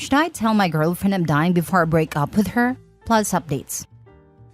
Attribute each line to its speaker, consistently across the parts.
Speaker 1: Should I tell my girlfriend I'm dying before I break up with her? Plus updates.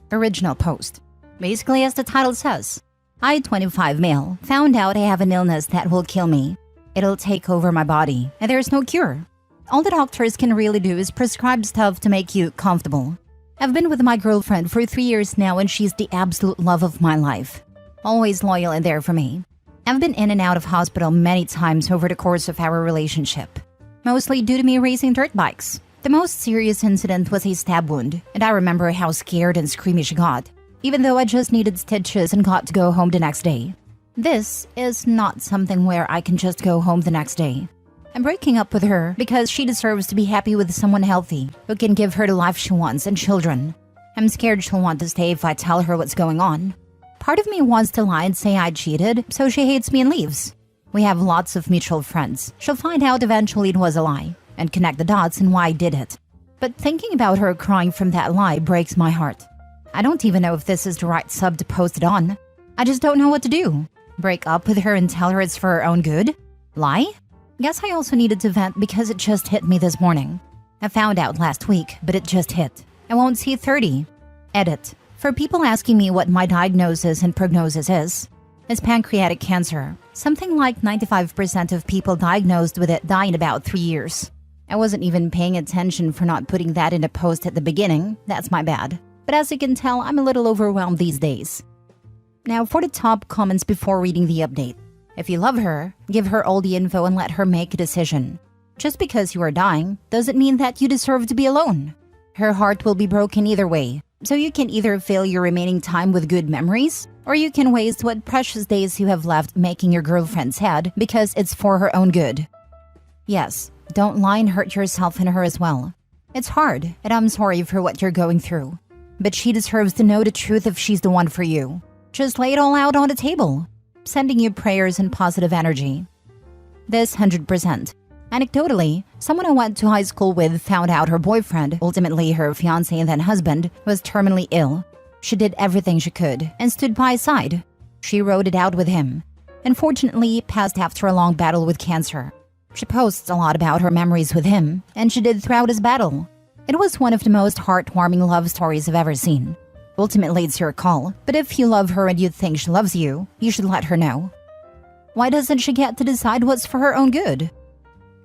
Speaker 1: Original post. Basically, as the title says, I, 25 male, found out I have an illness that will kill me. It'll take over my body, and there's no cure. All the doctors can really do is prescribe stuff to make you comfortable. I've been with my girlfriend for 3 years now, and she's the absolute love of my life. Always loyal and there for me. I've been in and out of hospital many times over the course of our relationship. Mostly due to me racing dirt bikes. The most serious incident was a stab wound, and I remember how scared and screamy she got, even though I just needed stitches and got to go home the next day. This is not something where I can just go home the next day. I'm breaking up with her because she deserves to be happy with someone healthy who can give her the life she wants and children. I'm scared she'll want to stay if I tell her what's going on. Part of me wants to lie and say I cheated, so she hates me and leaves. We have lots of mutual friends. She'll find out eventually it was a lie and connect the dots and why I did it. But thinking about her crying from that lie breaks my heart. I don't even know if this is the right sub to post it on. I just don't know what to do. Break up with her and tell her it's for her own good? Lie? Guess I also needed to vent because it just hit me this morning. I found out last week, but it just hit. I won't see 30. Edit. For people asking me what my diagnosis and prognosis is, it's pancreatic cancer. Something like 95% of people diagnosed with it die in about 3 years. I wasn't even paying attention for not putting that in a post at the beginning. That's my bad. But as you can tell, I'm a little overwhelmed these days. Now for the top comments before reading the update. If you love her, give her all the info and let her make a decision. Just because you are dying doesn't mean that you deserve to be alone. Her heart will be broken either way, so you can either fill your remaining time with good memories, or you can waste what precious days you have left making your girlfriend sad because it's for her own good. Yes, don't lie and hurt yourself and her as well. It's hard, and I'm sorry for what you're going through. But she deserves to know the truth if she's the one for you. Just lay it all out on the table. Sending you prayers and positive energy. This 100%. Anecdotally, someone I went to high school with found out her boyfriend, ultimately her fiancé and then husband, was terminally ill. She did everything she could and stood by his side. She rode it out with him. Unfortunately, passed after a long battle with cancer. She posts a lot about her memories with him, and she did throughout his battle. It was one of the most heartwarming love stories I've ever seen. Ultimately, it's your call, but if you love her and you think she loves you, you should let her know. Why doesn't she get to decide what's for her own good?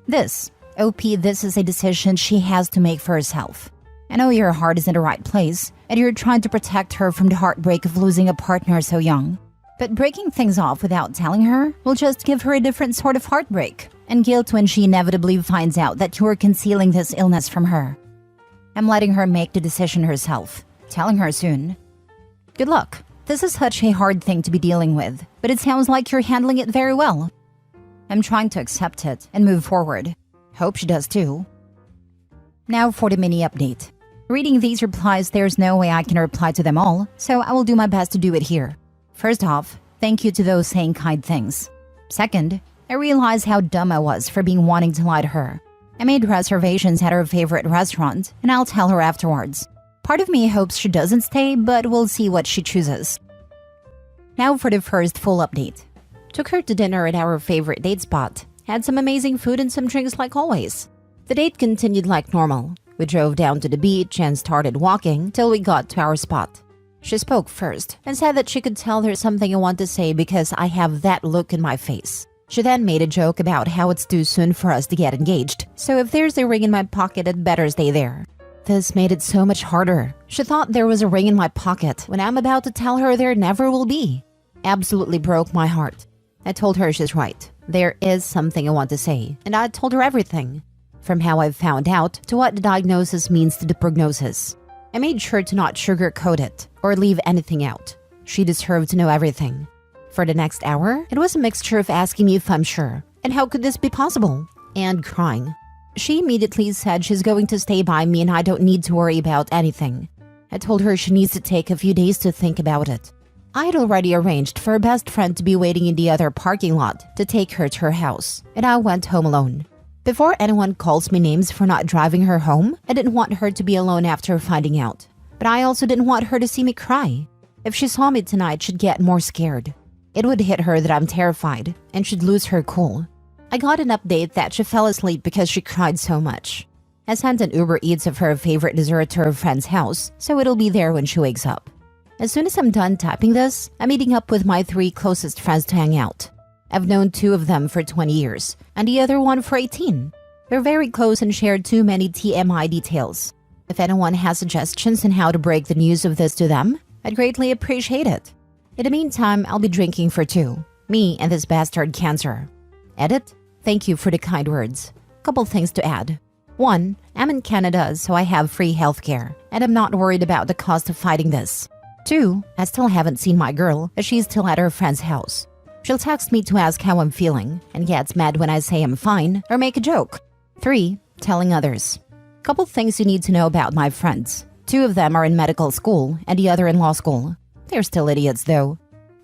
Speaker 1: This is a decision she has to make for herself. I know your heart is in the right place, and you're trying to protect her from the heartbreak of losing a partner so young. But breaking things off without telling her will just give her a different sort of heartbreak and guilt when she inevitably finds out that you're concealing this illness from her. I'm letting her make the decision herself, telling her soon. Good luck. This is such a hard thing to be dealing with, but it sounds like you're handling it very well. I'm trying to accept it and move forward. Hope she does too. Now for the mini update. Reading these replies, there's no way I can reply to them all, so I will do my best to do it here. First off, thank you to those saying kind things. Second, I realize how dumb I was for being wanting to lie to her. I made reservations at her favorite restaurant, and I'll tell her afterwards. Part of me hopes she doesn't stay, but we'll see what she chooses. Now for the first full update. Took her to dinner at our favorite date spot. Had some amazing food and some drinks like always. The date continued like normal. We drove down to the beach and started walking till we got to our spot. She spoke first and said that she could tell there's something I want to say because I have that look in my face. She then made a joke about how it's too soon for us to get engaged, so if there's a ring in my pocket, it better stay there. This made it so much harder. She thought there was a ring in my pocket when I'm about to tell her there never will be. Absolutely broke my heart. I told her she's right. There is something I want to say, and I told her everything. From how I've found out to what the diagnosis means to the prognosis. I made sure to not sugarcoat it or leave anything out. She deserved to know everything. For the next hour, it was a mixture of asking me if I'm sure, and how could this be possible, and crying. She immediately said she's going to stay by me and I don't need to worry about anything. I told her she needs to take a few days to think about it. I had already arranged for her best friend to be waiting in the other parking lot to take her to her house, and I went home alone. Before anyone calls me names for not driving her home, I didn't want her to be alone after finding out. But I also didn't want her to see me cry. If she saw me tonight, she'd get more scared. It would hit her that I'm terrified, and she'd lose her cool. I got an update that she fell asleep because she cried so much. I sent an Uber Eats of her favorite dessert to her friend's house, so it'll be there when she wakes up. As soon as I'm done typing this, I'm meeting up with my 3 closest friends to hang out. I've known 2 of them for 20 years, and the other one for 18. They're very close and share too many TMI details. If anyone has suggestions on how to break the news of this to them, I'd greatly appreciate it. In the meantime, I'll be drinking for 2. Me and this bastard cancer. Edit? Thank you for the kind words. Couple things to add. 1. I'm in Canada, so I have free healthcare, and I'm not worried about the cost of fighting this. 2. I still haven't seen my girl, as she's still at her friend's house. She'll text me to ask how I'm feeling, and gets mad when I say I'm fine, or make a joke. 3. Telling others. Couple things you need to know about my friends. 2 of them are in medical school, and the other in law school. They're still idiots, though.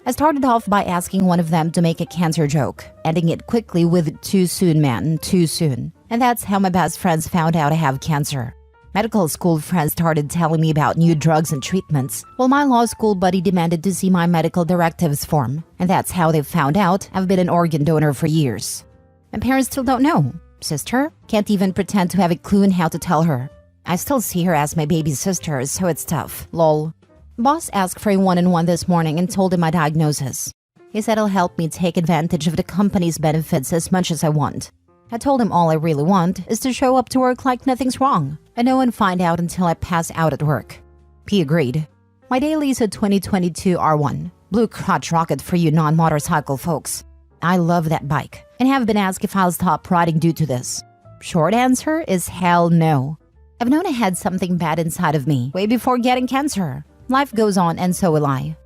Speaker 1: I started off by asking one of them to make a cancer joke, ending it quickly with "too soon, man, too soon." And that's how my best friends found out I have cancer. Medical school friends started telling me about new drugs and treatments, while my law school buddy demanded to see my medical directives form, and that's how they found out I've been an organ donor for years. My parents still don't know. Sister? Can't even pretend to have a clue on how to tell her. I still see her as my baby sister, so it's tough. Lol. Boss asked for a one-on-one this morning and told him my diagnosis. He said he'll help me take advantage of the company's benefits as much as I want. I told him all I really want is to show up to work like nothing's wrong, and no one find out until I pass out at work. He agreed. My daily is a 2022 R1, blue crotch rocket for you non-motorcycle folks. I love that bike, and have been asked if I'll stop riding due to this. Short answer is hell no. I've known I had something bad inside of me way before getting cancer. Life goes on, and so will I.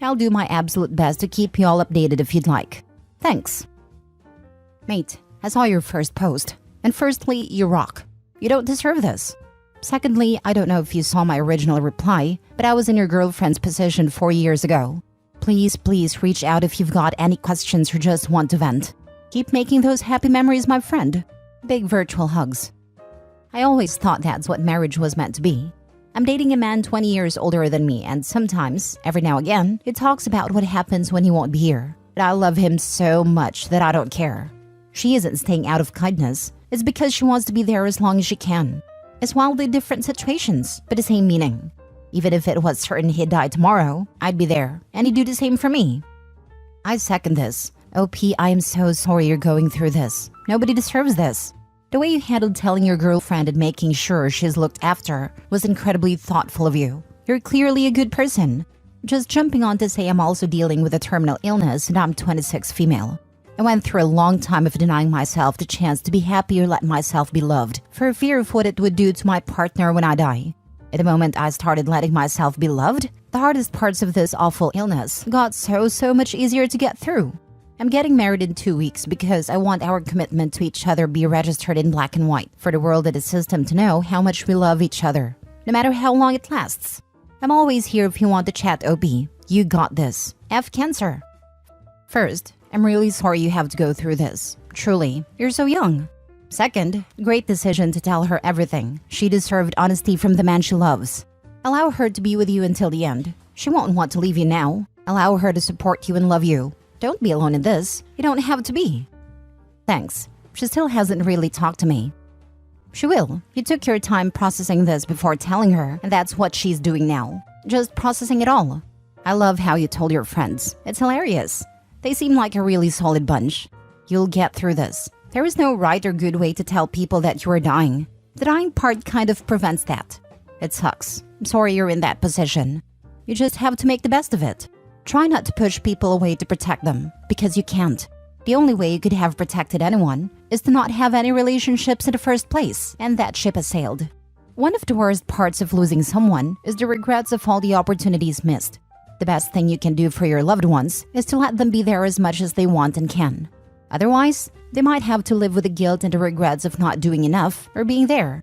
Speaker 1: I'll do my absolute best to keep you all updated if you'd like. Thanks. Mate, I saw your first post, and firstly, you rock. You don't deserve this. Secondly, I don't know if you saw my original reply, but I was in your girlfriend's position 4 years ago. Please reach out if you've got any questions or just want to vent. Keep making those happy memories, my friend. Big virtual hugs. I always thought that's what marriage was meant to be. I'm dating a man 20 years older than me, and sometimes, every now and again, he talks about what happens when he won't be here. But I love him so much that I don't care. She isn't staying out of kindness. It's because she wants to be there as long as she can. It's wildly different situations, but the same meaning. Even if it was certain he'd die tomorrow, I'd be there, and he'd do the same for me. I second this. OP, I am so sorry you're going through this. Nobody deserves this. The way you handled telling your girlfriend and making sure she's looked after was incredibly thoughtful of you. You're clearly a good person. Just jumping on to say I'm also dealing with a terminal illness and I'm 26 female. I went through a long time of denying myself the chance to be happy or let myself be loved for fear of what it would do to my partner when I die. At the moment I started letting myself be loved, the hardest parts of this awful illness got so much easier to get through. I'm getting married in 2 weeks because I want our commitment to each other be registered in black and white for the world and the system to know how much we love each other, no matter how long it lasts. I'm always here if you want to chat, OP. You got this. F cancer. First, I'm really sorry you have to go through this. Truly, you're so young. Second, great decision to tell her everything. She deserved honesty from the man she loves. Allow her to be with you until the end. She won't want to leave you now. Allow her to support you and love you. Don't be alone in this. You don't have to be. Thanks. She still hasn't really talked to me. She will. You took your time processing this before telling her, and that's what she's doing now. Just processing it all. I love how you told your friends. It's hilarious. They seem like a really solid bunch. You'll get through this. There is no right or good way to tell people that you are dying. The dying part kind of prevents that. It sucks. I'm sorry you're in that position. You just have to make the best of it. Try not to push people away to protect them, because you can't. The only way you could have protected anyone is to not have any relationships in the first place, and that ship has sailed. One of the worst parts of losing someone is the regrets of all the opportunities missed. The best thing you can do for your loved ones is to let them be there as much as they want and can. Otherwise, they might have to live with the guilt and the regrets of not doing enough or being there.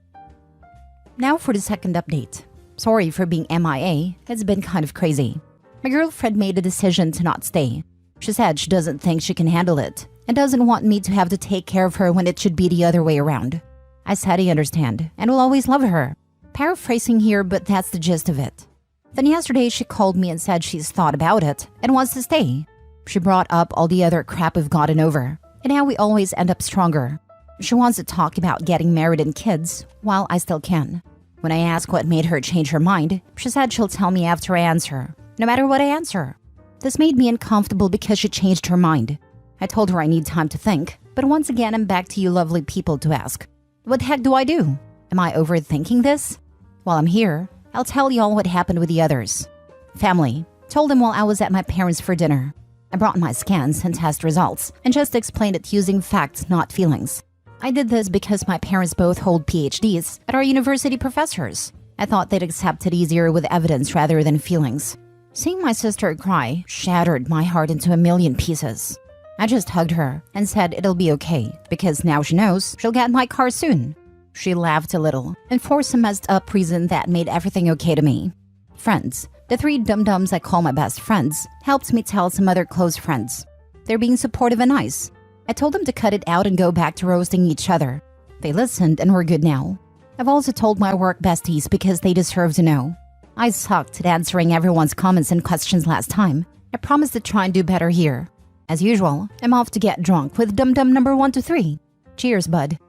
Speaker 1: Now for the second update. Sorry for being MIA, it's been kind of crazy. My girlfriend made a decision to not stay. She said she doesn't think she can handle it and doesn't want me to have to take care of her when it should be the other way around. I said I understand and will always love her. Paraphrasing here, but that's the gist of it. Then yesterday she called me and said she's thought about it and wants to stay. She brought up all the other crap we've gotten over and how we always end up stronger. She wants to talk about getting married and kids while I still can. When I ask what made her change her mind, she said she'll tell me after I answer, no matter what I answer. This made me uncomfortable because she changed her mind. I told her I need time to think, but once again I'm back to you lovely people to ask. What the heck do I do? Am I overthinking this? While I'm here, I'll tell y'all what happened with the others. Family. Told them while I was at my parents' for dinner. I brought my scans and test results and just explained it using facts, not feelings. I did this because my parents both hold PhDs and are university professors. I thought they'd accept it easier with evidence rather than feelings. Seeing my sister cry shattered my heart into a million pieces. I just hugged her and said it'll be okay because now she knows she'll get my car soon. She laughed a little and for some messed up reason that made everything okay to me. Friends, the 3 dum-dums I call my best friends, helped me tell some other close friends. They're being supportive and nice. I told them to cut it out and go back to roasting each other. They listened and we're good now. I've also told my work besties because they deserve to know. I sucked at answering everyone's comments and questions last time. I promise to try and do better here. As usual, I'm off to get drunk with dum-dum number 1 to 3. Cheers, bud.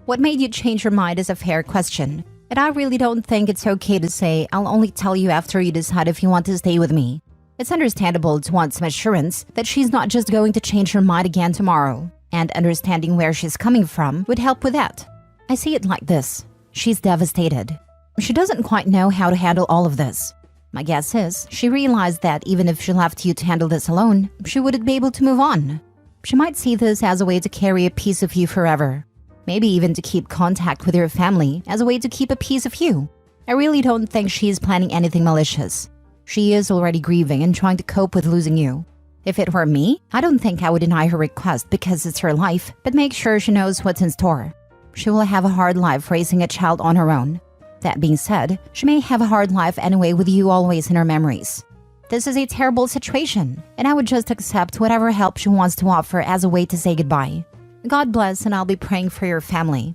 Speaker 1: What made you change your mind is a fair question. And I really don't think it's okay to say I'll only tell you after you decide if you want to stay with me. It's understandable to want some assurance that she's not just going to change her mind again tomorrow, and understanding where she's coming from would help with that. I see it like this. She's devastated. She doesn't quite know how to handle all of this. My guess is she realized that even if she left you to handle this alone, she wouldn't be able to move on. She might see this as a way to carry a piece of you forever. Maybe even to keep contact with your family as a way to keep a piece of you. I really don't think she's planning anything malicious. She is already grieving and trying to cope with losing you. If it were me, I don't think I would deny her request because it's her life, but make sure she knows what's in store. She will have a hard life raising a child on her own. That being said, she may have a hard life anyway with you always in her memories. This is a terrible situation, and I would just accept whatever help she wants to offer as a way to say goodbye. God bless, and I'll be praying for your family.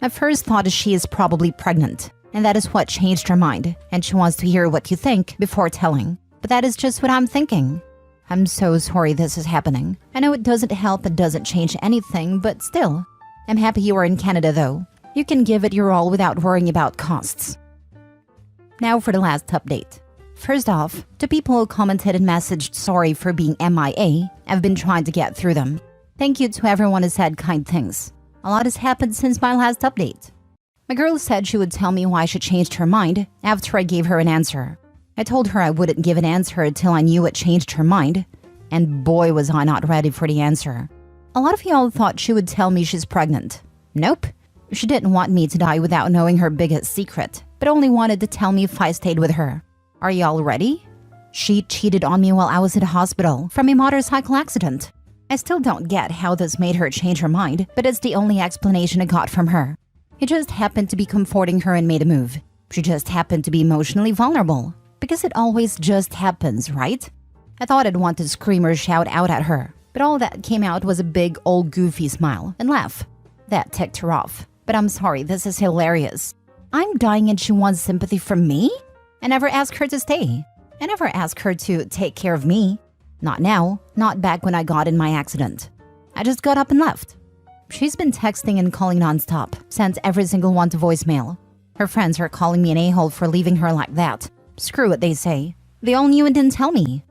Speaker 1: My first thought is she is probably pregnant, and that is what changed her mind, and she wants to hear what you think before telling. But that is just what I'm thinking. I'm so sorry this is happening. I know it doesn't help and doesn't change anything, but still. I'm happy you are in Canada though. You can give it your all without worrying about costs. Now for the last update. First off, to people who commented and messaged sorry for being MIA, I've been trying to get through them. Thank you to everyone who said kind things. A lot has happened since my last update. My girl said she would tell me why she changed her mind after I gave her an answer. I told her I wouldn't give an answer until I knew what changed her mind, and boy was I not ready for the answer. A lot of y'all thought she would tell me she's pregnant. Nope. She didn't want me to die without knowing her biggest secret, but only wanted to tell me if I stayed with her. Are y'all ready? She cheated on me while I was in the hospital from a motorcycle accident. I still don't get how this made her change her mind, but it's the only explanation I got from her. It just happened to be comforting her and made a move. She just happened to be emotionally vulnerable. Because it always just happens, right? I thought I'd want to scream or shout out at her, but all that came out was a big old goofy smile and laugh. That ticked her off. But I'm sorry, this is hilarious. I'm dying and she wants sympathy from me? I never asked her to stay. I never asked her to take care of me. Not now, not back when I got in my accident. I just got up and left. She's been texting and calling nonstop, sent every single one to voicemail. Her friends are calling me an a-hole for leaving her like that. Screw what they say. They all knew and didn't tell me.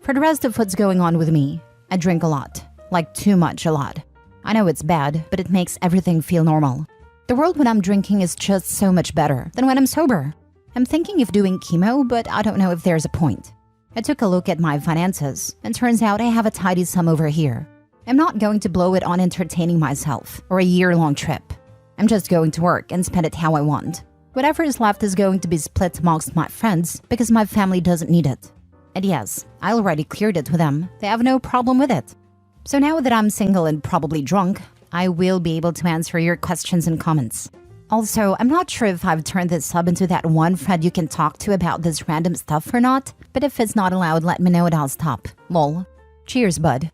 Speaker 1: For the rest of what's going on with me, I drink a lot. Like too much a lot. I know it's bad, but it makes everything feel normal. The world when I'm drinking is just so much better than when I'm sober. I'm thinking of doing chemo, but I don't know if there's a point. I took a look at my finances, and turns out I have a tidy sum over here. I'm not going to blow it on entertaining myself or a year-long trip. I'm just going to work and spend it how I want. Whatever is left is going to be split amongst my friends because my family doesn't need it. And yes, I already cleared it with them. They have no problem with it. So now that I'm single and probably drunk, I will be able to answer your questions and comments. Also, I'm not sure if I've turned this sub into that one friend you can talk to about this random stuff or not, but if it's not allowed, let me know and I'll stop. Lol. Cheers, bud.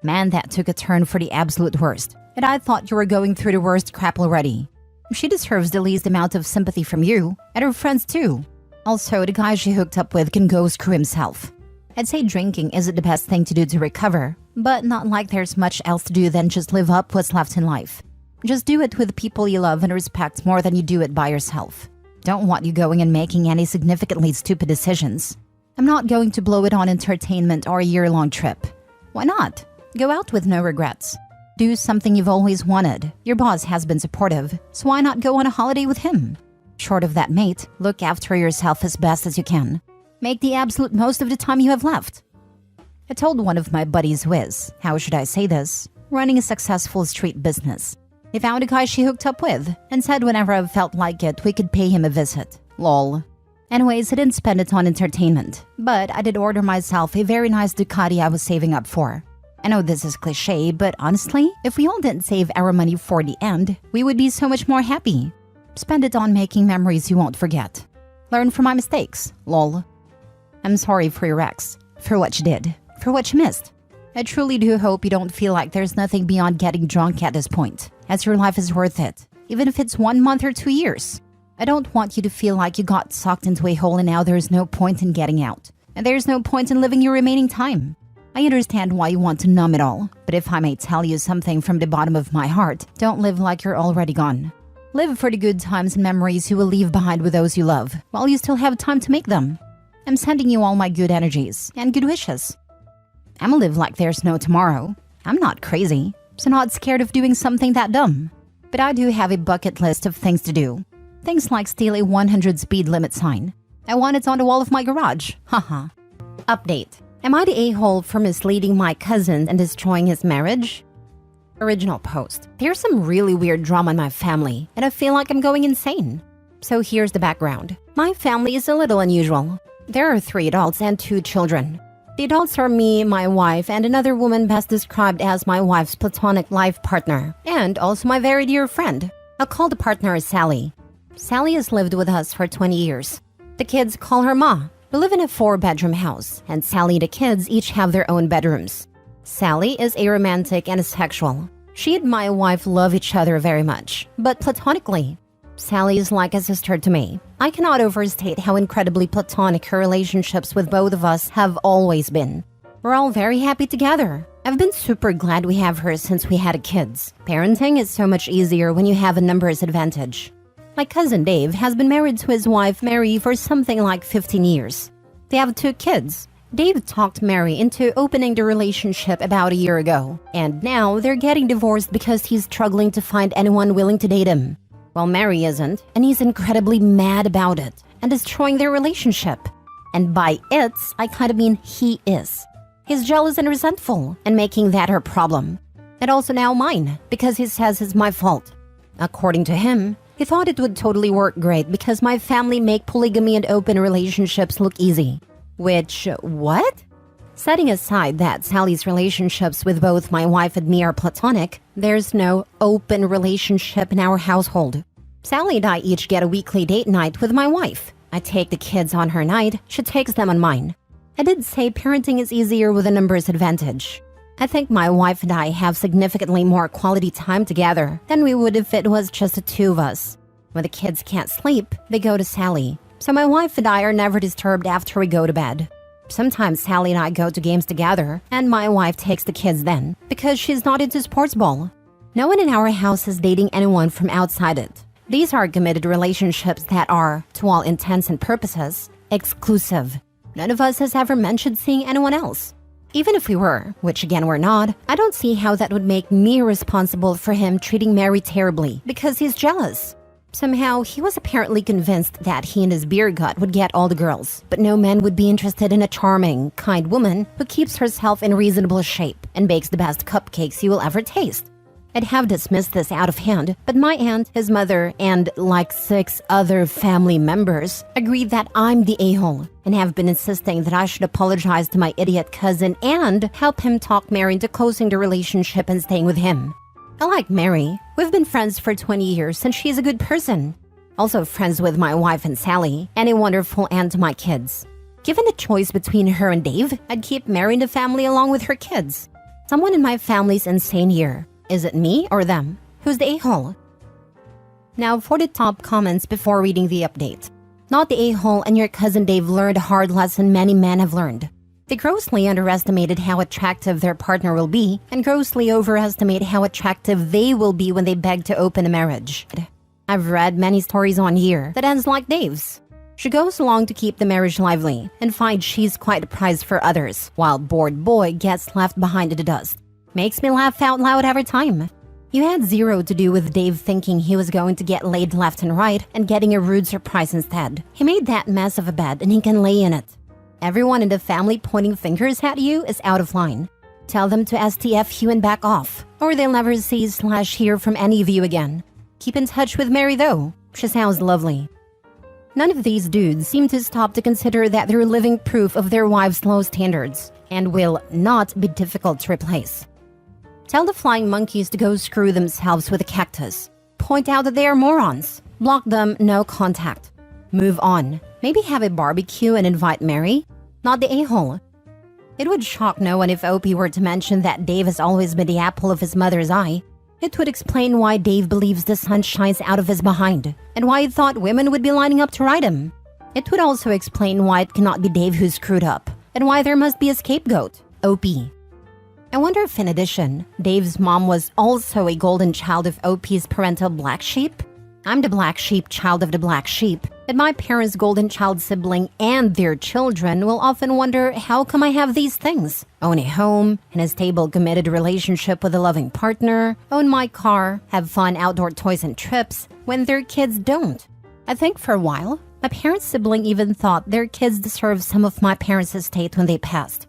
Speaker 1: Man, that took a turn for the absolute worst. And I thought you were going through the worst crap already. She deserves the least amount of sympathy from you, and her friends too. Also, the guy she hooked up with can go screw himself. I'd say drinking isn't the best thing to do to recover, But not like there's much else to do than just live up what's left in life. Just do it with the people you love and respect more than you do it by yourself. Don't want you going and making any significantly stupid decisions. I'm not going to blow it on entertainment or a year-long trip. Why not? Go out with no regrets. Do something you've always wanted. Your boss has been supportive, so why not go on a holiday with him? Short of that, mate, look after yourself as best as you can. Make the absolute most of the time you have left. I told one of my buddies who is, how should I say this, running a successful street business. He found a guy she hooked up with and said whenever I felt like it, we could pay him a visit. Lol. Anyways, I didn't spend it on entertainment, but I did order myself a very nice Ducati I was saving up for. I know this is cliche, but honestly, if we all didn't save our money for the end, we would be so much more happy. Spend it on making memories you won't forget. Learn from my mistakes. Lol. I'm sorry for your ex, for what you did, for what you missed. I truly do hope you don't feel like there's nothing beyond getting drunk at this point, as your life is worth it, even if it's 1 month or 2 years. I don't want you to feel like you got sucked into a hole and now there's no point in getting out, and there's no point in living your remaining time. I understand why you want to numb it all, but if I may tell you something from the bottom of my heart, don't live like you're already gone. Live for the good times and memories you will leave behind with those you love, while you still have time to make them. I'm sending you all my good energies and good wishes. I'ma live like there's no tomorrow. I'm not crazy, so not scared of doing something that dumb. But I do have a bucket list of things to do. Things like steal a 100 speed limit sign. I want it on the wall of my garage. Haha. Update. Am I the a-hole for misleading my cousin and destroying his marriage? Original post. There's some really weird drama in my family, and I feel like I'm going insane. So here's the background. My family is a little unusual. There are 3 adults and 2 children. The adults are me, my wife, and another woman best described as my wife's platonic life partner, and also my very dear friend. I'll call the partner Sally. Sally has lived with us for 20 years. The kids call her Ma. We live in a 4-bedroom house, and Sally and the kids each have their own bedrooms. Sally is a romantic and a sexual. She and my wife love each other very much, but platonically. Sally is like a sister to me. I cannot overstate how incredibly platonic her relationships with both of us have always been. We're all very happy together. I've been super glad we have her since we had kids. Parenting is so much easier when you have a numbers advantage. My cousin Dave has been married to his wife Mary for something like 15 years. They have 2 kids. Dave talked Mary into opening the relationship about a year ago, and now they're getting divorced because he's struggling to find anyone willing to date him. Well, Mary isn't, and he's incredibly mad about it and destroying their relationship. And by it's, I kind of mean he is. He's jealous and resentful, and making that her problem. And also now mine, because he says it's my fault. According to him, he thought it would totally work great because my family make polygamy and open relationships look easy. Which, what? Setting aside that Sally's relationships with both my wife and me are platonic, there's no open relationship in our household. Sally and I each get a weekly date night with my wife. I take the kids on her night, she takes them on mine. I did say parenting is easier with a numbers advantage. I think my wife and I have significantly more quality time together than we would if it was just the 2 of us. When the kids can't sleep, they go to Sally. So my wife and I are never disturbed after we go to bed. Sometimes Sally and I go to games together, and my wife takes the kids then, because she's not into sports ball. No one in our house is dating anyone from outside it. These are committed relationships that are, to all intents and purposes, exclusive. None of us has ever mentioned seeing anyone else. Even if we were, which again we're not, I don't see how that would make me responsible for him treating Mary terribly because he's jealous. Somehow, he was apparently convinced that he and his beer gut would get all the girls, but no man would be interested in a charming, kind woman who keeps herself in reasonable shape and bakes the best cupcakes you will ever taste. I'd have dismissed this out of hand, but my aunt, his mother, and like 6 other family members agreed that I'm the a-hole and have been insisting that I should apologize to my idiot cousin and help him talk Mary into closing the relationship and staying with him. I like Mary. We've been friends for 20 years and she's a good person. Also friends with my wife and Sally, and a wonderful aunt to my kids. Given the choice between her and Dave, I'd keep Mary in the family along with her kids. Someone in my family's insane here. Is it me or them? Who's the a-hole? Now for the top comments before reading the update. Not the a-hole, and your cousin Dave learned a hard lesson many men have learned. They grossly underestimated how attractive their partner will be and grossly overestimate how attractive they will be when they beg to open a marriage. I've read many stories on here that ends like Dave's. She goes along to keep the marriage lively and finds she's quite a prize for others, while bored boy gets left behind in the dust. Makes me laugh out loud every time. You had zero to do with Dave thinking he was going to get laid left and right and getting a rude surprise instead. He made that mess of a bed and he can lay in it. Everyone in the family pointing fingers at you is out of line. Tell them to STF you and back off, or they'll never see/hear from any of you again. Keep in touch with Mary though. She sounds lovely. None of these dudes seem to stop to consider that they're living proof of their wives' low standards and will not be difficult to replace. Tell the flying monkeys to go screw themselves with a cactus. Point out that they are morons. Block them, no contact. Move on. Maybe have a barbecue and invite Mary, not the a-hole. It would shock no one if Opie were to mention that Dave has always been the apple of his mother's eye. It would explain why Dave believes the sun shines out of his behind, and why he thought women would be lining up to ride him. It would also explain why it cannot be Dave who's screwed up, and why there must be a scapegoat, Opie. I wonder if in addition, Dave's mom was also a golden child of Opie's parental black sheep? I'm the black sheep child of the black sheep, and my parents' golden child sibling and their children will often wonder how come I have these things? Own a home, in a stable committed relationship with a loving partner, own my car, have fun outdoor toys and trips, when their kids don't. I think for a while, my parents' sibling even thought their kids deserved some of my parents' estate when they passed.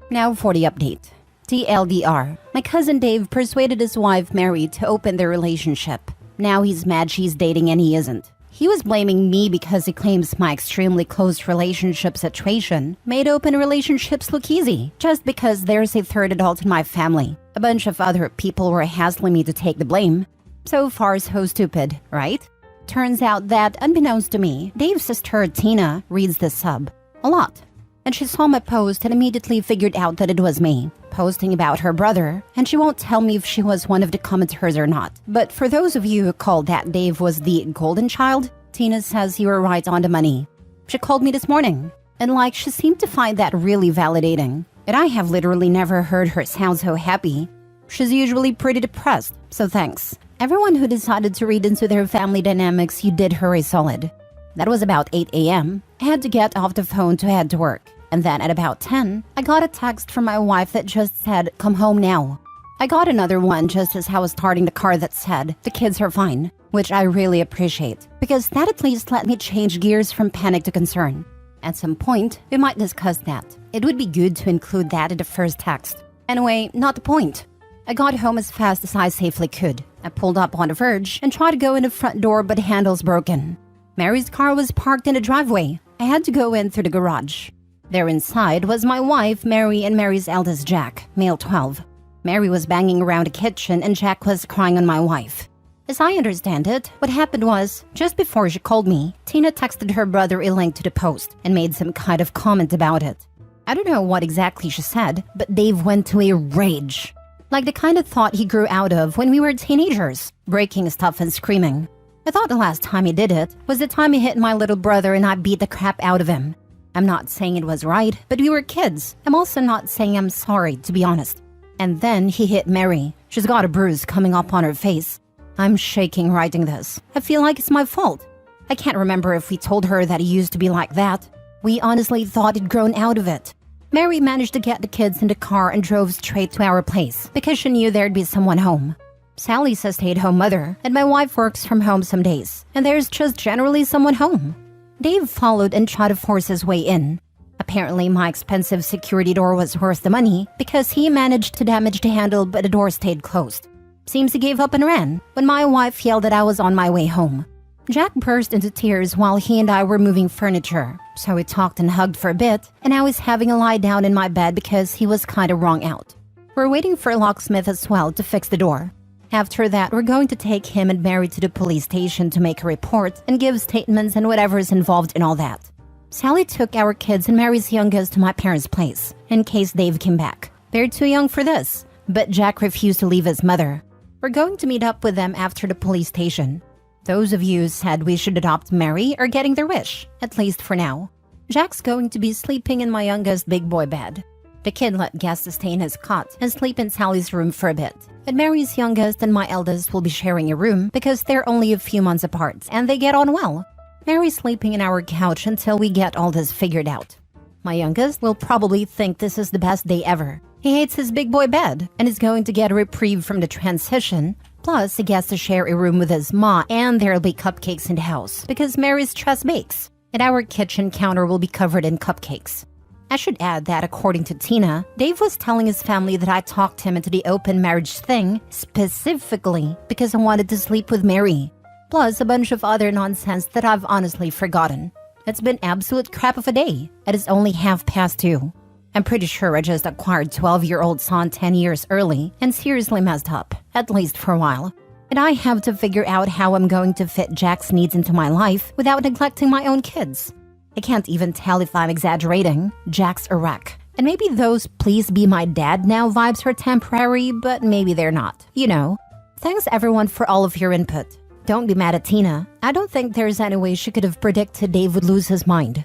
Speaker 1: Now for the update. TLDR, my cousin Dave persuaded his wife Mary to open their relationship. Now he's mad she's dating and he isn't. He was blaming me because he claims my extremely close relationship situation made open relationships look easy, just because there's a third adult in my family. A bunch of other people were hassling me to take the blame. So far so stupid, right? Turns out that, unbeknownst to me, Dave's sister Tina reads the sub a lot. And she saw my post and immediately figured out that it was me, posting about her brother, and she won't tell me if she was one of the commenters or not. But for those of you who called that Dave was the golden child, Tina says you were right on the money. She called me this morning, and she seemed to find that really validating. And I have literally never heard her sound so happy. She's usually pretty depressed, so thanks. Everyone who decided to read into their family dynamics, you did her a solid. That was about 8 a.m. I had to get off the phone to head to work. And then at about 10, I got a text from my wife that just said, "Come home now." I got another one just as I was starting the car that said, "The kids are fine," which I really appreciate, because that at least let me change gears from panic to concern. At some point, we might discuss that. It would be good to include that in the first text. Anyway, not the point. I got home as fast as I safely could. I pulled up on the verge and tried to go in the front door, but the handle's broken. Mary's car was parked in the driveway. I had to go in through the garage. There inside was my wife, Mary, and Mary's eldest Jack, male 12. Mary was banging around the kitchen and Jack was crying on my wife. As I understand it, what happened was, just before she called me, Tina texted her brother a link to the post and made some kind of comment about it. I don't know what exactly she said, but Dave went to a rage. Like the kind of thought he grew out of when we were teenagers, breaking stuff and screaming. I thought the last time he did it was the time he hit my little brother and I beat the crap out of him. I'm not saying it was right, but we were kids. I'm also not saying I'm sorry, to be honest. And then he hit Mary. She's got a bruise coming up on her face. I'm shaking writing this. I feel like it's my fault. I can't remember if we told her that he used to be like that. We honestly thought he'd grown out of it. Mary managed to get the kids in the car and drove straight to our place because she knew there'd be someone home. Sally's a stay-at-home mother, and my wife works from home some days, and there's just generally someone home. Dave followed and tried to force his way in. Apparently, my expensive security door was worth the money because he managed to damage the handle but the door stayed closed. Seems he gave up and ran when my wife yelled that I was on my way home. Jack burst into tears while he and I were moving furniture, so we talked and hugged for a bit, and I was having a lie down in my bed because he was kinda wrung out. We're waiting for a locksmith as well to fix the door. After that, we're going to take him and Mary to the police station to make a report and give statements and whatever's involved in all that. Sally took our kids and Mary's youngest to my parents' place, in case Dave came back. They're too young for this, but Jack refused to leave his mother. We're going to meet up with them after the police station. Those of you who said we should adopt Mary are getting their wish, at least for now. Jack's going to be sleeping in my youngest big boy bed. The kid let guests stay in his cot and sleep in Sally's room for a bit. And Mary's youngest and my eldest will be sharing a room because they're only a few months apart and they get on well. Mary's sleeping in our couch until we get all this figured out. My youngest will probably think this is the best day ever. He hates his big boy bed and is going to get a reprieve from the transition. Plus, he gets to share a room with his ma, and there'll be cupcakes in the house because Mary's stress bakes, and our kitchen counter will be covered in cupcakes. I should add that according to Tina, Dave was telling his family that I talked him into the open marriage thing specifically because I wanted to sleep with Mary. Plus, a bunch of other nonsense that I've honestly forgotten. It's been absolute crap of a day. It is only 2:30. I'm pretty sure I just acquired 12-year-old son 10 years early and seriously messed up, at least for a while. And I have to figure out how I'm going to fit Jack's needs into my life without neglecting my own kids. I can't even tell if I'm exaggerating. Jack's a wreck. And maybe those "please be my dad now" vibes are temporary, but maybe they're not. You know. Thanks everyone for all of your input. Don't be mad at Tina. I don't think there's any way she could have predicted Dave would lose his mind.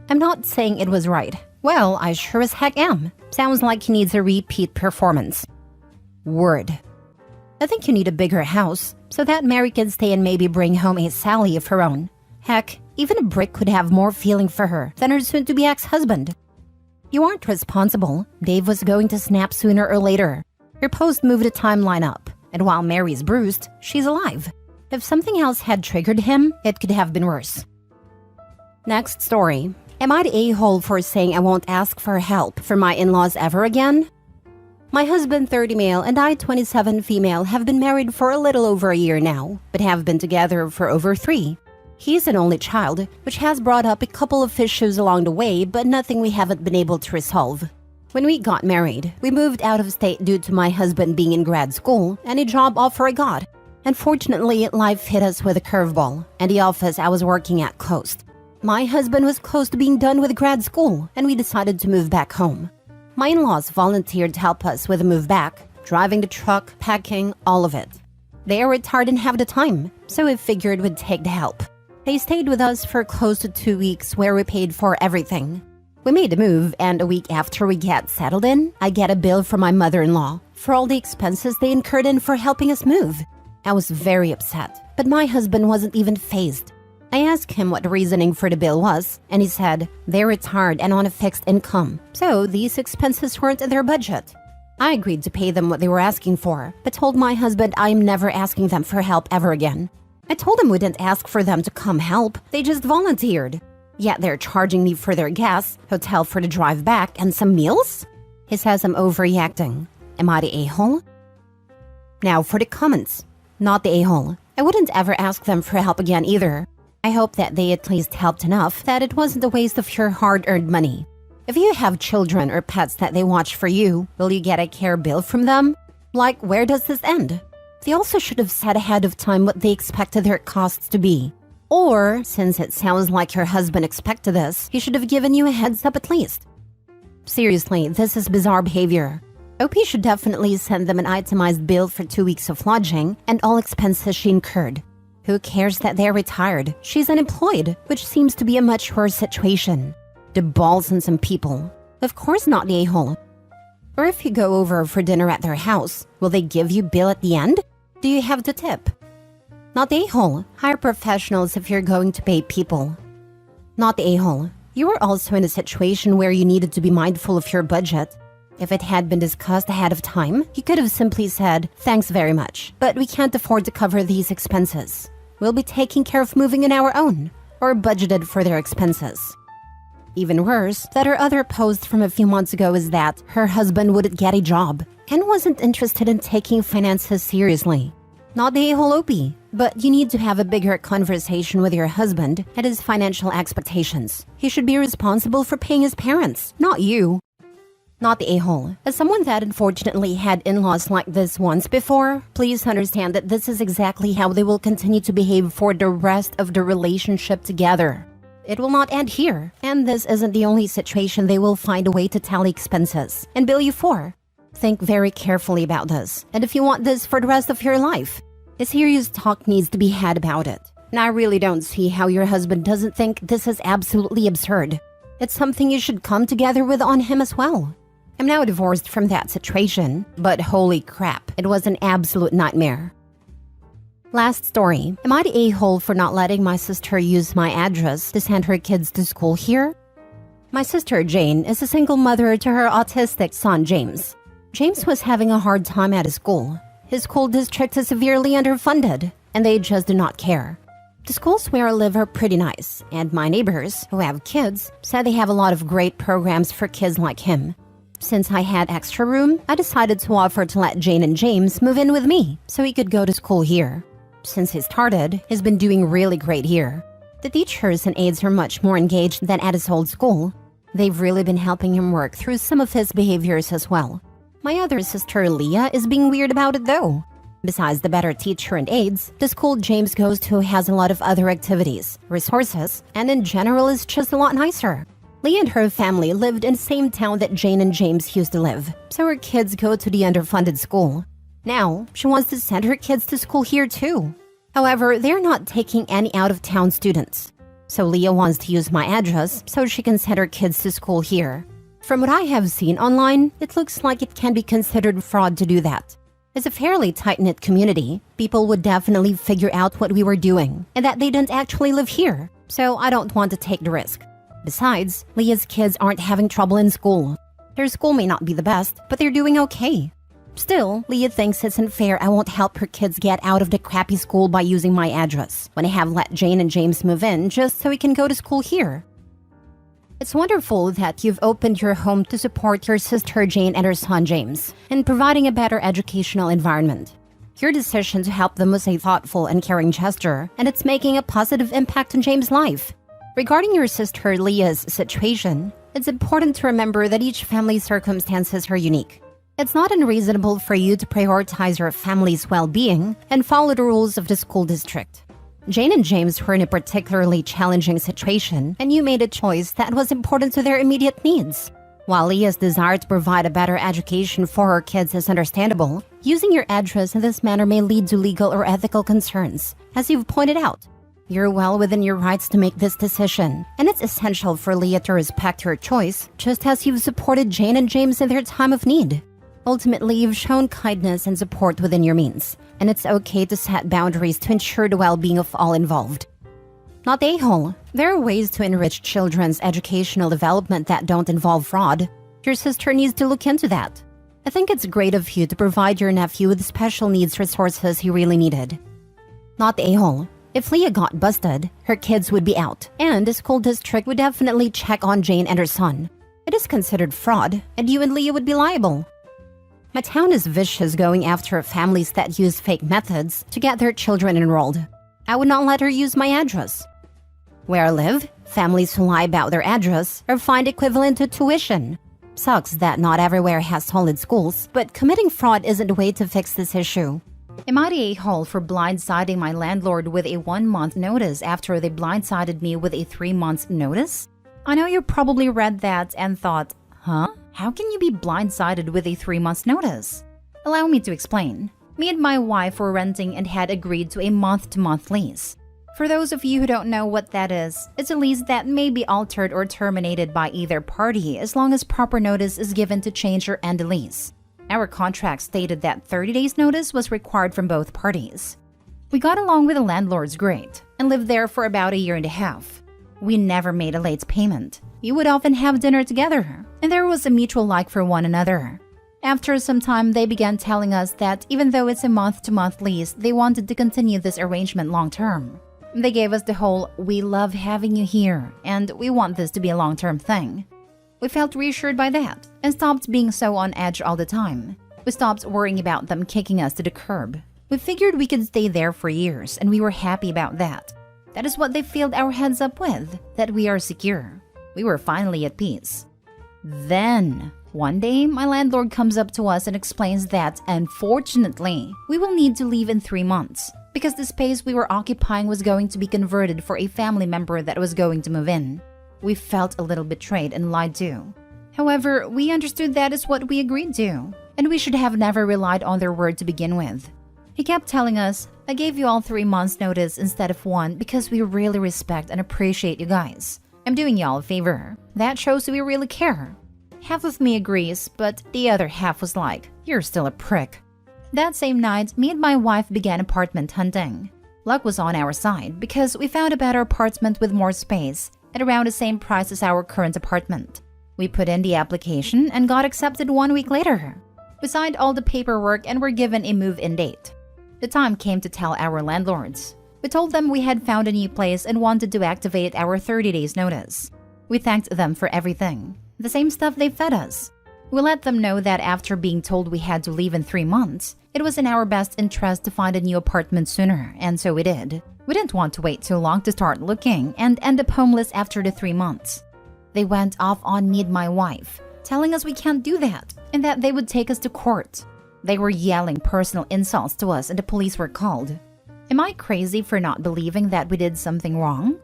Speaker 1: I'm not saying it was right. Well, I sure as heck am. Sounds like he needs a repeat performance. Word. I think you need a bigger house so that Mary can stay and maybe bring home a Sally of her own. Heck, even a brick could have more feeling for her than her soon-to-be ex-husband. You aren't responsible. Dave was going to snap sooner or later. Your post moved the timeline up, and while Mary's bruised, she's alive. If something else had triggered him, it could have been worse. Next story. Am I the a-hole for saying I won't ask for help from my in-laws ever again? My husband, 30 male, and I, 27 female, have been married for a little over a year now, but have been together for over 3. He's an only child, which has brought up a couple of issues along the way, but nothing we haven't been able to resolve. When we got married, we moved out of state due to my husband being in grad school and a job offer I got. Unfortunately, life hit us with a curveball, and the office I was working at closed. My husband was close to being done with grad school, and we decided to move back home. My in-laws volunteered to help us with the move back, driving the truck, packing, all of it. They are retired and have the time, so we figured we'd take the help. They stayed with us for close to 2 weeks where we paid for everything. We made the move, and a week after we get settled in, I get a bill from my mother-in-law for all the expenses they incurred in for helping us move. I was very upset, but my husband wasn't even fazed. I asked him what the reasoning for the bill was, and he said they're retired and on a fixed income, so these expenses weren't in their budget. I agreed to pay them what they were asking for, but told my husband I'm never asking them for help ever again. I told him we didn't ask for them to come help, they just volunteered. Yet they're charging me for their gas, hotel for the drive back, and some meals? He says I'm overreacting. Am I the a-hole? Now for the comments. Not the a-hole. I wouldn't ever ask them for help again either. I hope that they at least helped enough that it wasn't a waste of your hard-earned money. If you have children or pets that they watch for you, will you get a care bill from them? Like, where does this end? They also should have said ahead of time what they expected their costs to be. Or, since it sounds like your husband expected this, he should have given you a heads up at least. Seriously, this is bizarre behavior. OP should definitely send them an itemized bill for 2 weeks of lodging and all expenses she incurred. Who cares that they're retired? She's unemployed, which seems to be a much worse situation. The balls in some people. Of course not the a-hole. Or if you go over for dinner at their house, will they give you bill at the end? Do you have to tip? Not the a-hole. Hire professionals if you're going to pay people. Not the a-hole. You were also in a situation where you needed to be mindful of your budget. If it had been discussed ahead of time, you could have simply said, "Thanks very much, but we can't afford to cover these expenses. We'll be taking care of moving on our own," or budgeted for their expenses. Even worse, that her other post from a few months ago is that her husband wouldn't get a job and wasn't interested in taking finances seriously. Not the a-hole OP, but you need to have a bigger conversation with your husband and his financial expectations. He should be responsible for paying his parents, not you. Not the a-hole. As someone that unfortunately had in-laws like this once before, please understand that this is exactly how they will continue to behave for the rest of the relationship together. It will not end here, and this isn't the only situation they will find a way to tally expenses and bill you for. Think very carefully about this, and if you want this for the rest of your life, a serious talk needs to be had about it.
Speaker 2: And I really don't see how your husband doesn't think this is absolutely absurd. It's something you should come together with on him as well. I'm now divorced from that situation, but holy crap, it was an absolute nightmare. Last story. Am I the a-hole for not letting my sister use my address to send her kids to school here? My sister Jane is a single mother to her autistic son James. James was having a hard time at his school. His school district is severely underfunded, and they just do not care. The schools where I live are pretty nice, and my neighbors, who have kids, said they have a lot of great programs for kids like him. Since I had extra room, I decided to offer to let Jane and James move in with me so he could go to school here. Since he started, he's been doing really great here. The teachers and aides are much more engaged than at his old school. They've really been helping him work through some of his behaviors as well. My other sister Leah is being weird about it though. Besides the better teacher and aides, the school James goes to has a lot of other activities, resources, and in general is just a lot nicer. Leah and her family lived in the same town that Jane and James used to live, so her kids go to the underfunded school. Now, she wants to send her kids to school here too. However, they're not taking any out-of-town students. So Leah wants to use my address so she can send her kids to school here. From what I have seen online, it looks like it can be considered fraud to do that. It's a fairly tight-knit community. People would definitely figure out what we were doing and that they didn't actually live here, so I don't want to take the risk. Besides, Leah's kids aren't having trouble in school. Their school may not be the best, but they're doing okay. Still, Leah thinks it's unfair I won't help her kids get out of the crappy school by using my address, when I have let Jane and James move in just so we can go to school here. It's wonderful that you've opened your home to support your sister Jane and her son James in providing a better educational environment. Your decision to help them was a thoughtful and caring gesture, and it's making a positive impact on James' life. Regarding your sister Leah's situation, it's important to remember that each family's circumstances are unique. It's not unreasonable for you to prioritize your family's well-being and follow the rules of the school district. Jane and James were in a particularly challenging situation, and you made a choice that was important to their immediate needs. While Leah's desire to provide a better education for her kids is understandable, using your address in this manner may lead to legal or ethical concerns, as you've pointed out. You're well within your rights to make this decision, and it's essential for Leah to respect her choice, just as you've supported Jane and James in their time of need. Ultimately, you've shown kindness and support within your means, and it's okay to set boundaries to ensure the well-being of all involved. Not the a-hole. There are ways to enrich children's educational development that don't involve fraud. Your sister needs to look into that. I think it's great of you to provide your nephew with special needs resources he really needed. Not the a-hole. If Leah got busted, her kids would be out, and the school district would definitely check on Jane and her son. It is considered fraud, and you and Leah would be liable. My town is vicious going after families that use fake methods to get their children enrolled. I would not let her use my address. Where I live, families who lie about their address are fined equivalent to tuition. Sucks that not everywhere has solid schools, but committing fraud isn't a way to fix this issue.
Speaker 1: Am I the a-hole for blindsiding my landlord with a 1-month notice after they blindsided me with a 3-month notice? I know you probably read that and thought, huh? How can you be blindsided with a 3-month notice? Allow me to explain. Me and my wife were renting and had agreed to a month-to-month lease. For those of you who don't know what that is, it's a lease that may be altered or terminated by either party as long as proper notice is given to change or end the lease. Our contract stated that 30 days notice was required from both parties. We got along with the landlords great and lived there for about 1.5 years. We never made a late payment. We would often have dinner together, and there was a mutual like for one another. After some time, they began telling us that even though it's a month-to-month lease, they wanted to continue this arrangement long-term. They gave us the whole, "We love having you here, and we want this to be a long-term thing." We felt reassured by that, and stopped being so on edge all the time. We stopped worrying about them kicking us to the curb. We figured we could stay there for years, and we were happy about that. That is what they filled our heads up with, that we are secure. We were finally at peace. Then, one day, my landlord comes up to us and explains that, unfortunately, we will need to leave in 3 months because the space we were occupying was going to be converted for a family member that was going to move in. We felt a little betrayed and lied to. However, we understood that is what we agreed to, and we should have never relied on their word to begin with. He kept telling us, I gave you all 3 months notice instead of 1 because we really respect and appreciate you guys. I'm doing y'all a favor. That shows we really care. Half of me agrees, but the other half was like, you're still a prick. That same night, me and my wife began apartment hunting. Luck was on our side because we found a better apartment with more space at around the same price as our current apartment. We put in the application and got accepted 1 week later. We signed all the paperwork and were given a move-in date. The time came to tell our landlords. We told them we had found a new place and wanted to activate our 30 days notice. We thanked them for everything, the same stuff they fed us. We let them know that after being told we had to leave in 3 months, it was in our best interest to find a new apartment sooner, and so we did. We didn't want to wait too long to start looking and end up homeless after the 3 months. They went off on me and my wife, telling us we can't do that and that they would take us to court. They were yelling personal insults to us and the police were called. Am I crazy for not believing that we did something wrong?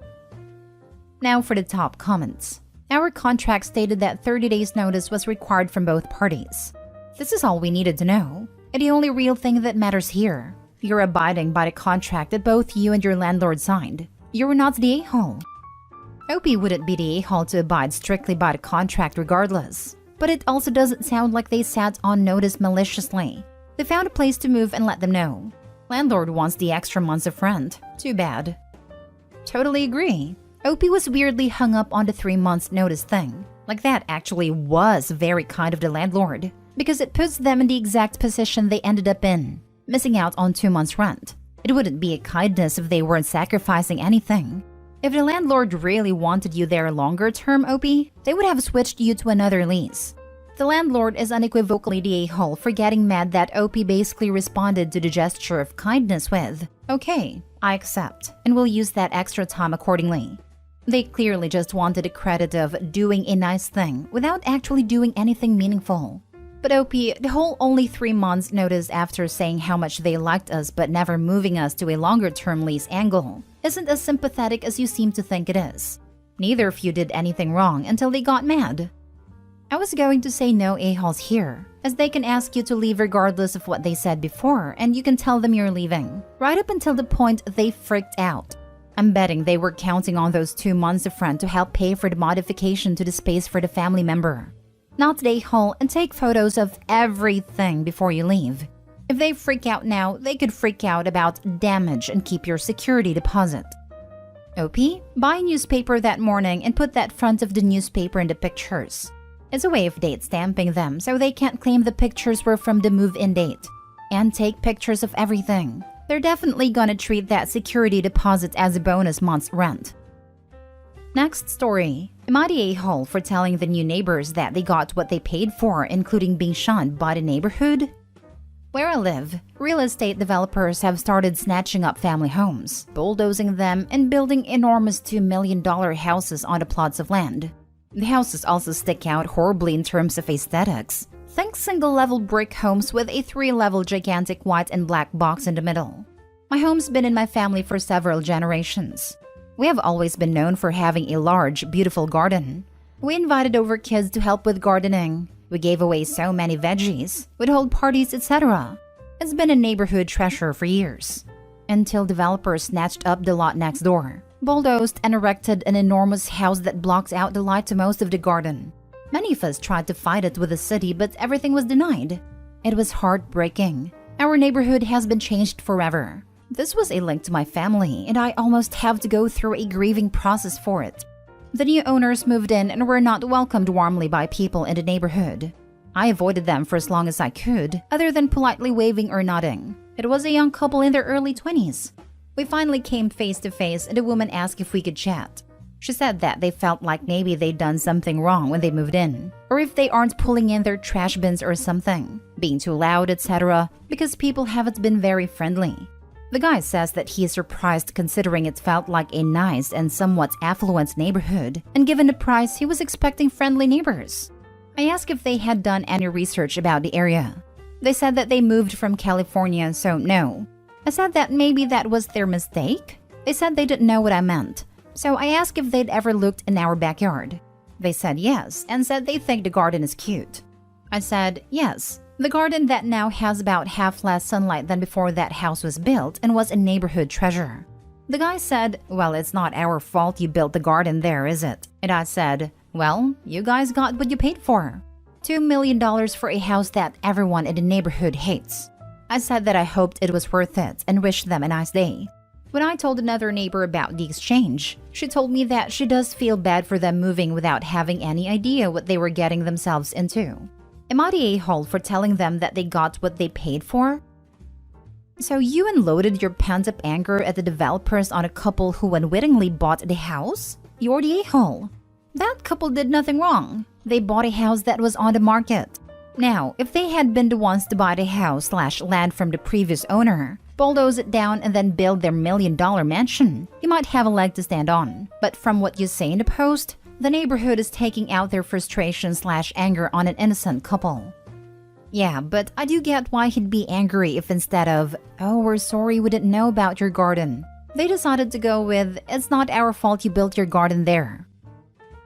Speaker 1: Now for the top comments. Our contract stated that 30 days notice was required from both parties. This is all we needed to know, and the only real thing that matters here. You're abiding by the contract that both you and your landlord signed. You're not the a-hole. Opie wouldn't be the a-hole to abide strictly by the contract regardless. But it also doesn't sound like they sat on notice maliciously. They found a place to move and let them know. Landlord wants the extra months of rent. Too bad. Totally agree. Opie was weirdly hung up on the 3 months notice thing. Like that actually was very kind of the landlord, because it puts them in the exact position they ended up in, missing out on 2 months rent. It wouldn't be a kindness if they weren't sacrificing anything. If the landlord really wanted you there longer term, Opie, they would have switched you to another lease. The landlord is unequivocally the a-hole for getting mad that Opie basically responded to the gesture of kindness with, okay, I accept, and will use that extra time accordingly. They clearly just wanted the credit of doing a nice thing without actually doing anything meaningful. But Opie, the whole only 3 months notice after saying how much they liked us but never moving us to a longer-term lease angle isn't as sympathetic as you seem to think it is. Neither of you did anything wrong until they got mad. I was going to say no a-holes here, as they can ask you to leave regardless of what they said before and you can tell them you're leaving, right up until the point they freaked out. I'm betting they were counting on those 2 months of rent to help pay for the modification to the space for the family member. Not the a-hole and take photos of everything before you leave. If they freak out now, they could freak out about damage and keep your security deposit. OP, buy a newspaper that morning and put that front of the newspaper in the pictures. It's a way of date stamping them so they can't claim the pictures were from the move-in date. And take pictures of everything. They're definitely gonna treat that security deposit as a bonus month's rent. Next story. Am I the a-hole for telling the new neighbors that they got what they paid for, including being shunned by the neighborhood? Where I live, real estate developers have started snatching up family homes, bulldozing them, and building enormous $2 million houses on the plots of land. The houses also stick out horribly in terms of aesthetics. Think single-level brick homes with a 3-level gigantic white and black box in the middle. My home's been in my family for several generations. We have always been known for having a large, beautiful garden. We invited over kids to help with gardening. We gave away so many veggies, would hold parties, etc. It's been a neighborhood treasure for years. Until developers snatched up the lot next door, bulldozed and erected an enormous house that blocks out the light to most of the garden. Many of us tried to fight it with the city, but everything was denied. It was heartbreaking. Our neighborhood has been changed forever. This was a link to my family, and I almost have to go through a grieving process for it. The new owners moved in and were not welcomed warmly by people in the neighborhood. I avoided them for as long as I could, other than politely waving or nodding. It was a young couple in their early 20s. We finally came face to face and the woman asked if we could chat. She said that they felt like maybe they'd done something wrong when they moved in, or if they aren't pulling in their trash bins or something, being too loud, etc., because people haven't been very friendly. The guy says that he is surprised considering it felt like a nice and somewhat affluent neighborhood, and given the price, he was expecting friendly neighbors. I asked if they had done any research about the area. They said that they moved from California, so no. I said that maybe that was their mistake. They said they didn't know what I meant, so I asked if they'd ever looked in our backyard. They said yes, and said they think the garden is cute. I said, yes, The garden that now has about half less sunlight than before that house was built and was a neighborhood treasure. The guy said, "Well, it's not our fault you built the garden there, is it?" And I said, "Well, you guys got what you paid for. $2 million for a house that everyone in the neighborhood hates." I said that I hoped it was worth it and wished them a nice day. When I told another neighbor about the exchange, she told me that she does feel bad for them moving without having any idea what they were getting themselves into. Am I the a-hole for telling them that they got what they paid for? So you unloaded your pent-up anger at the developers on a couple who unwittingly bought the house? You're the a-hole. That couple did nothing wrong. They bought a house that was on the market. Now, if they had been the ones to buy the house/land from the previous owner, bulldoze it down and then build their $1 million mansion, you might have a leg to stand on. But from what you say in the post, the neighborhood is taking out their frustration/anger on an innocent couple. Yeah, but I do get why he'd be angry if instead of, "Oh, we're sorry we didn't know about your garden," they decided to go with, "It's not our fault you built your garden there."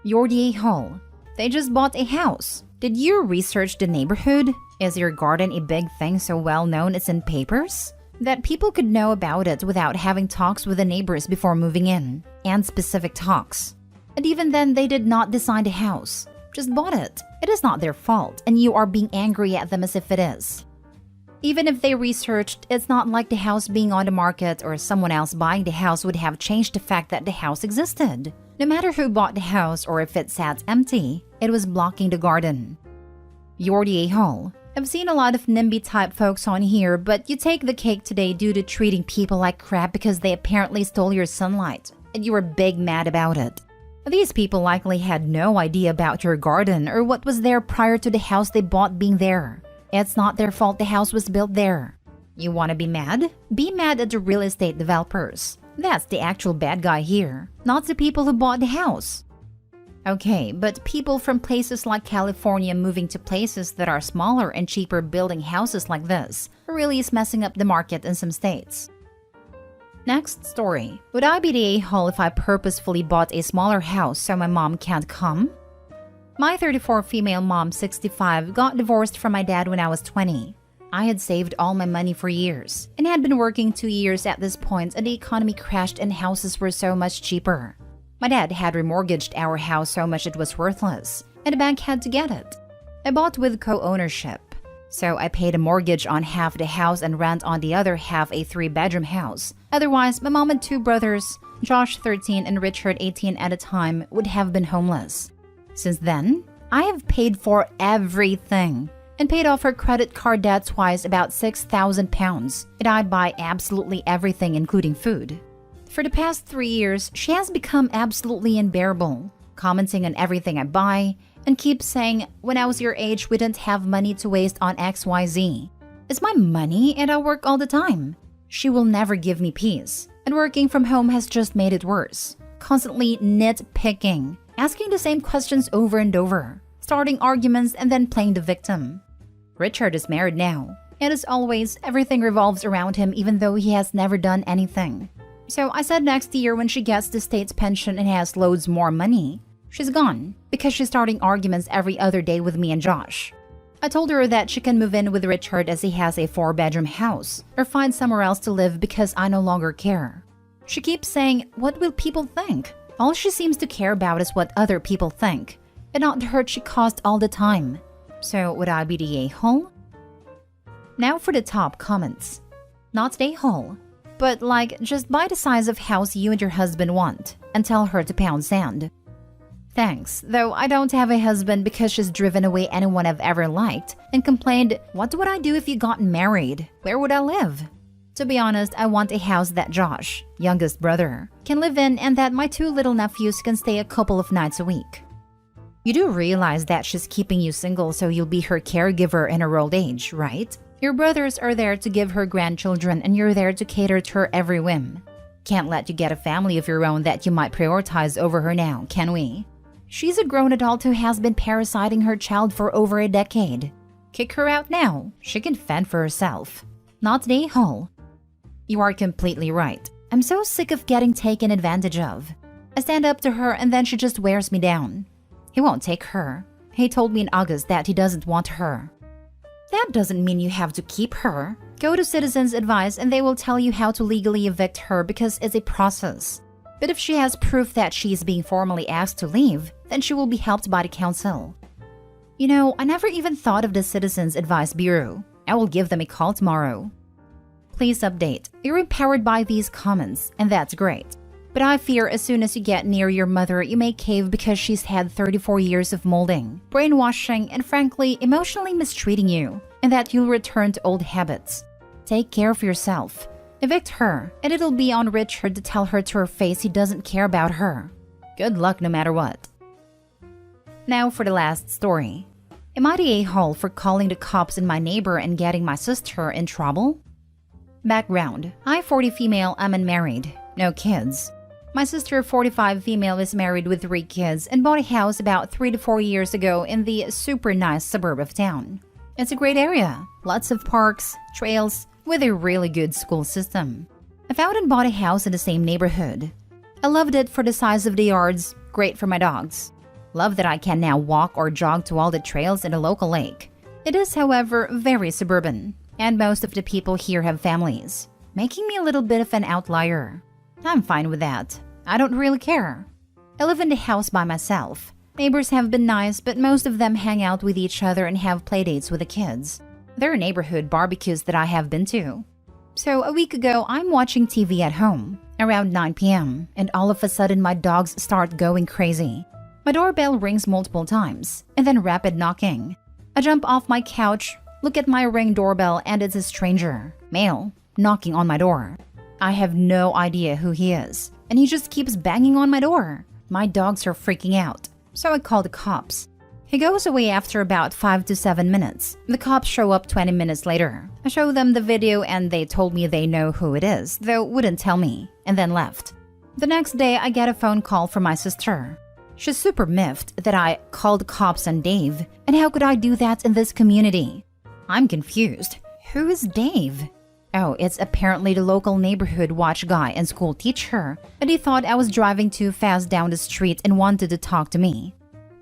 Speaker 1: You're the a-hole. They just bought a house. Did you research the neighborhood? Is your garden a big thing so well known it's in papers? That people could know about it without having talks with the neighbors before moving in, and specific talks. And even then, they did not design the house. Just bought it. It is not their fault, and you are being angry at them as if it is. Even if they researched, it's not like the house being on the market or someone else buying the house would have changed the fact that the house existed. No matter who bought the house or if it sat empty, it was blocking the garden. You're the a-hole. I've seen a lot of NIMBY-type folks on here, but you take the cake today due to treating people like crap because they apparently stole your sunlight, and you were big mad about it. These people likely had no idea about your garden or what was there prior to the house they bought being there. It's not their fault the house was built there. You want to be mad? Be mad at the real estate developers. That's the actual bad guy here, not the people who bought the house. Okay, but people from places like California moving to places that are smaller and cheaper building houses like this really is messing up the market in some states. Next story. Would I be the a-hole if I purposefully bought a smaller house so my mom can't come? My 34 female mom, 65, got divorced from my dad when I was 20. I had saved all my money for years and had been working 2 years at this point, and the economy crashed and houses were so much cheaper. My dad had remortgaged our house so much it was worthless, and the bank had to get it. I bought with co-ownership. So I paid a mortgage on half the house and rent on the other half a 3-bedroom house. Otherwise, my mom and 2 brothers, Josh 13 and Richard 18 at a time, would have been homeless. Since then, I have paid for everything and paid off her credit card debt twice, about £6,000, and I buy absolutely everything including food. For the past 3 years, she has become absolutely unbearable, commenting on everything I buy, and keeps saying, "When I was your age, we didn't have money to waste on XYZ. It's my money and I work all the time." She will never give me peace, and working from home has just made it worse. Constantly nitpicking, asking the same questions over and over, starting arguments and then playing the victim. Richard is married now, and as always, everything revolves around him even though he has never done anything. So I said next year when she gets the state's pension and has loads more money, she's gone, because she's starting arguments every other day with me and Josh. I told her that she can move in with Richard as he has a 4-bedroom house, or find somewhere else to live because I no longer care. She keeps saying, "What will people think?" All she seems to care about is what other people think, and not the hurt she caused all the time. So would I be the a-hole? Now for the top comments. Not the a-hole, but like, just buy the size of house you and your husband want, and tell her to pound sand. Thanks, though I don't have a husband because she's driven away anyone I've ever liked and complained, "What would I do if you got married? Where would I live?" To be honest, I want a house that Josh, youngest brother, can live in and that my 2 little nephews can stay a couple of nights a week. You do realize that she's keeping you single so you'll be her caregiver in her old age, right? Your brothers are there to give her grandchildren and you're there to cater to her every whim. Can't let you get a family of your own that you might prioritize over her now, can we? She's a grown adult who has been parasiting her child for over a decade. Kick her out now. She can fend for herself. Not the a-hole. You are completely right. I'm so sick of getting taken advantage of. I stand up to her and then she just wears me down. He won't take her. He told me in August that he doesn't want her. That doesn't mean you have to keep her. Go to Citizens Advice and they will tell you how to legally evict her because it's a process. But if she has proof that she is being formally asked to leave, then she will be helped by the council. You know, I never even thought of the Citizens Advice Bureau. I will give them a call tomorrow. Please update. You're empowered by these comments, and that's great. But I fear as soon as you get near your mother, you may cave because she's had 34 years of molding, brainwashing, and frankly, emotionally mistreating you, and that you'll return to old habits. Take care of yourself. Evict her, and it'll be on Richard to tell her to her face he doesn't care about her. Good luck no matter what. Now for the last story. Am I the a-hole for calling the cops on my neighbor and getting my sister in trouble? Background. I, 40 female, am unmarried. No kids. My sister, 45 female, is married with 3 kids and bought a house about 3 to 4 years ago in the super nice suburb of town. It's a great area. Lots of parks, trails, with a really good school system. I found and bought a house in the same neighborhood. I loved it for the size of the yards, great for my dogs. Love that I can now walk or jog to all the trails in a local lake. It is, however, very suburban, and most of the people here have families, making me a little bit of an outlier. I'm fine with that. I don't really care. I live in the house by myself. Neighbors have been nice, but most of them hang out with each other and have playdates with the kids. There are neighborhood barbecues that I have been to. So a week ago, I'm watching TV at home, around 9 p.m., and all of a sudden my dogs start going crazy. My doorbell rings multiple times, and then rapid knocking. I jump off my couch, look at my Ring doorbell, and it's a stranger, male, knocking on my door. I have no idea who he is, and he just keeps banging on my door. My dogs are freaking out, so I call the cops. He goes away after about 5 to 7 minutes. The cops show up 20 minutes later. I show them the video and they told me they know who it is, though wouldn't tell me, and then left. The next day, I get a phone call from my sister. She's super miffed that I called cops on Dave, and how could I do that in this community? I'm confused. Who is Dave? Oh, it's apparently the local neighborhood watch guy and school teacher, and he thought I was driving too fast down the street and wanted to talk to me.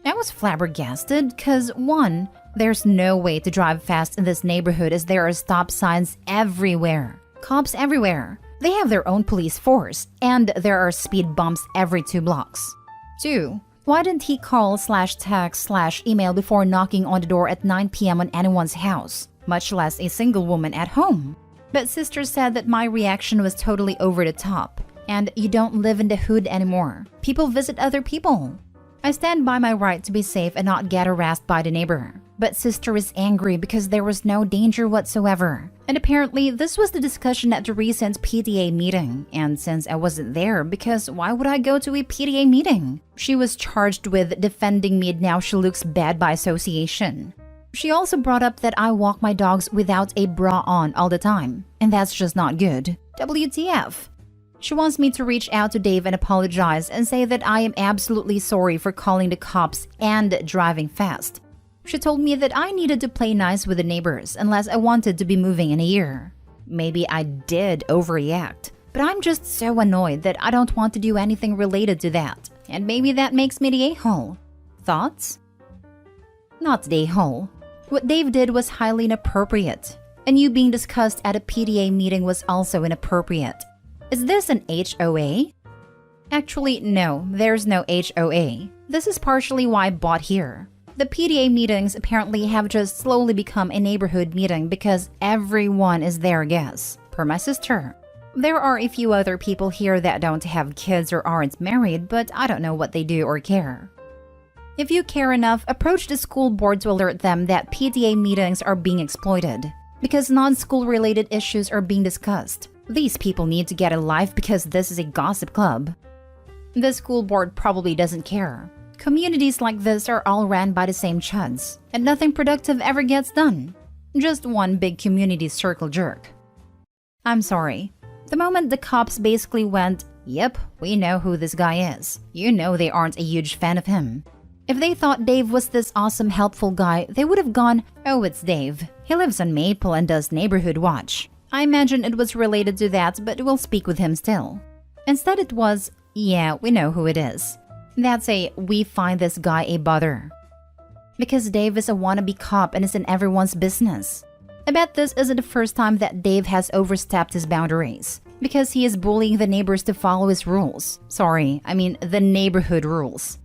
Speaker 1: I was flabbergasted because 1, there's no way to drive fast in this neighborhood as there are stop signs everywhere. Cops everywhere. They have their own police force, and there are speed bumps every 2 blocks. 2, why didn't he call/text/email before knocking on the door at 9 p.m. on anyone's house, much less a single woman at home? But sister said that my reaction was totally over the top, and you don't live in the hood anymore. People visit other people. I stand by my right to be safe and not get harassed by the neighbor. But sister is angry because there was no danger whatsoever. And apparently, this was the discussion at the recent PTA meeting. And since I wasn't there, because why would I go to a PTA meeting? She was charged with defending me and now she looks bad by association. She also brought up that I walk my dogs without a bra on all the time. And that's just not good. WTF? She wants me to reach out to Dave and apologize and say that I am absolutely sorry for calling the cops and driving fast. She told me that I needed to play nice with the neighbors unless I wanted to be moving in a year. Maybe I did overreact, but I'm just so annoyed that I don't want to do anything related to that. And maybe that makes me the a-hole. Thoughts? Not the a-hole. What Dave did was highly inappropriate, and you being discussed at a PTA meeting was also inappropriate. Is this an HOA? Actually, no, there's no HOA. This is partially why I bought here. The PTA meetings apparently have just slowly become a neighborhood meeting because everyone is their guest, per my sister. There are a few other people here that don't have kids or aren't married, but I don't know what they do or care. If you care enough, approach the school board to alert them that PTA meetings are being exploited because non-school related issues are being discussed. These people need to get a life because this is a gossip club. The school board probably doesn't care. Communities like this are all ran by the same chuds, and nothing productive ever gets done. Just one big community circle jerk. I'm sorry. The moment the cops basically went, yep, we know who this guy is. You know they aren't a huge fan of him. If they thought Dave was this awesome helpful guy, they would have gone, oh, it's Dave. He lives on Maple and does neighborhood watch. I imagine it was related to that, but we'll speak with him still. Instead it was, yeah, we know who it is. That's a, we find this guy a bother. Because Dave is a wannabe cop and is in everyone's business. I bet this isn't the first time that Dave has overstepped his boundaries. Because he is bullying the neighbors to follow his rules. Sorry, I mean the neighborhood rules.